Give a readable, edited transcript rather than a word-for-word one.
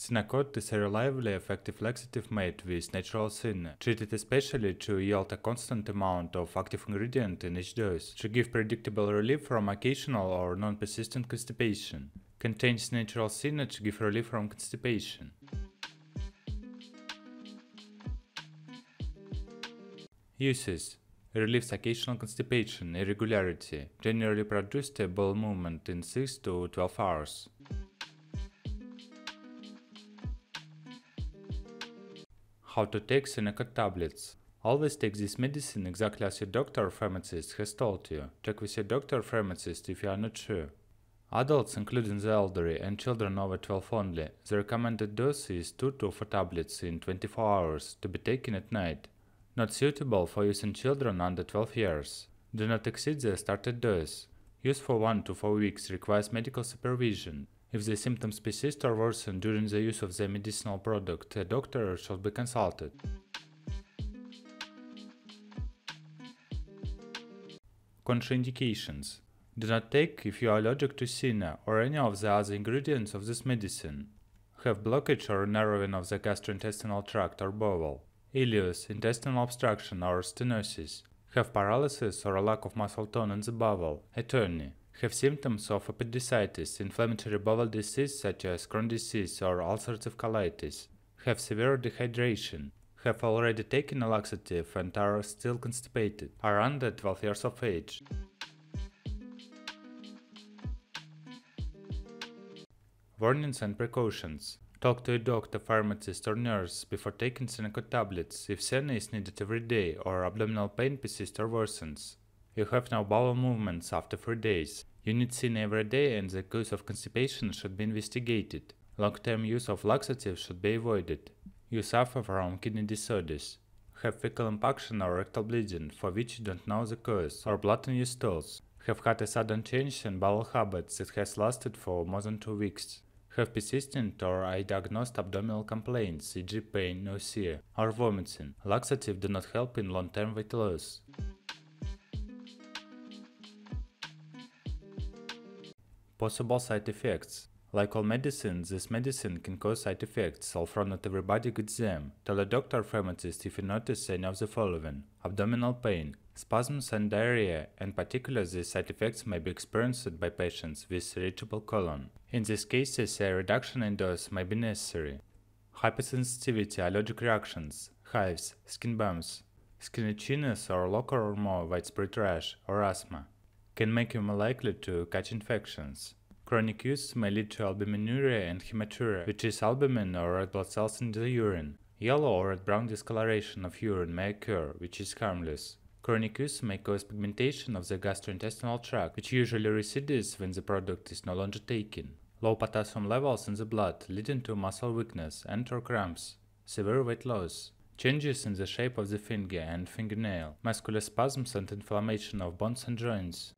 Senokot is a reliably effective laxative made with natural senna, treated especially to yield a constant amount of active ingredient in each dose, to give predictable relief from occasional or non-persistent constipation. Contains natural senna to give relief from constipation. Uses: relieves occasional constipation, irregularity, generally produces a bowel movement in 6 to 12 hours. How to take Senokot Tablets. Always take this medicine exactly as your doctor or pharmacist has told you. Check with your doctor or pharmacist if you are not sure. Adults, including the elderly, and children over 12 only, the recommended dose is 2 to 4 tablets in 24 hours, to be taken at night. Not suitable for use in children under 12 years. Do not exceed the started dose. Use for 1 to 4 weeks requires medical supervision. If the symptoms persist or worsen during the use of the medicinal product, a doctor should be consulted. Contraindications. Do not take if you are allergic to senna or any of the other ingredients of this medicine. Have blockage or narrowing of the gastrointestinal tract or bowel. Ileus, intestinal obstruction or stenosis. Have paralysis or a lack of muscle tone in the bowel. Attorney. Have symptoms of appendicitis, inflammatory bowel disease such as Crohn's disease or ulcerative colitis. Have severe dehydration. Have already taken a laxative and are still constipated. Are under 12 years of age. Warnings and precautions. Talk to a doctor, pharmacist or nurse before taking Senokot tablets if senna is needed every day or abdominal pain persists or worsens. You have no bowel movements after 3 days. You need senna every day and the cause of constipation should be investigated. Long-term use of laxatives should be avoided. You suffer from kidney disorders. Have fecal impaction or rectal bleeding for which you don't know the cause, or blood in your stools. Have had a sudden change in bowel habits that has lasted for more than 2 weeks. Have persistent or undiagnosed abdominal complaints, e.g. pain, nausea, or vomiting. Laxatives do not help in long-term weight loss. Possible side effects. Like all medicines, this medicine can cause side effects, although not everybody gets them. Tell a doctor or pharmacist if you notice any of the following: abdominal pain, spasms and diarrhea. In particular, these side effects may be experienced by patients with irritable colon. In these cases, a reduction in dose may be necessary. Hypersensitivity, allergic reactions, hives, skin bumps, skin itchiness or local or more widespread rash, or asthma can make you more likely to catch infections. Chronic use may lead to albuminuria and hematuria, which is albumin or red blood cells in the urine. Yellow or red-brown discoloration of urine may occur, which is harmless. Chronic use may cause pigmentation of the gastrointestinal tract, which usually recedes when the product is no longer taken. Low potassium levels in the blood, leading to muscle weakness and/or cramps. Severe weight loss. Changes in the shape of the finger and fingernail. Muscular spasms and inflammation of bones and joints.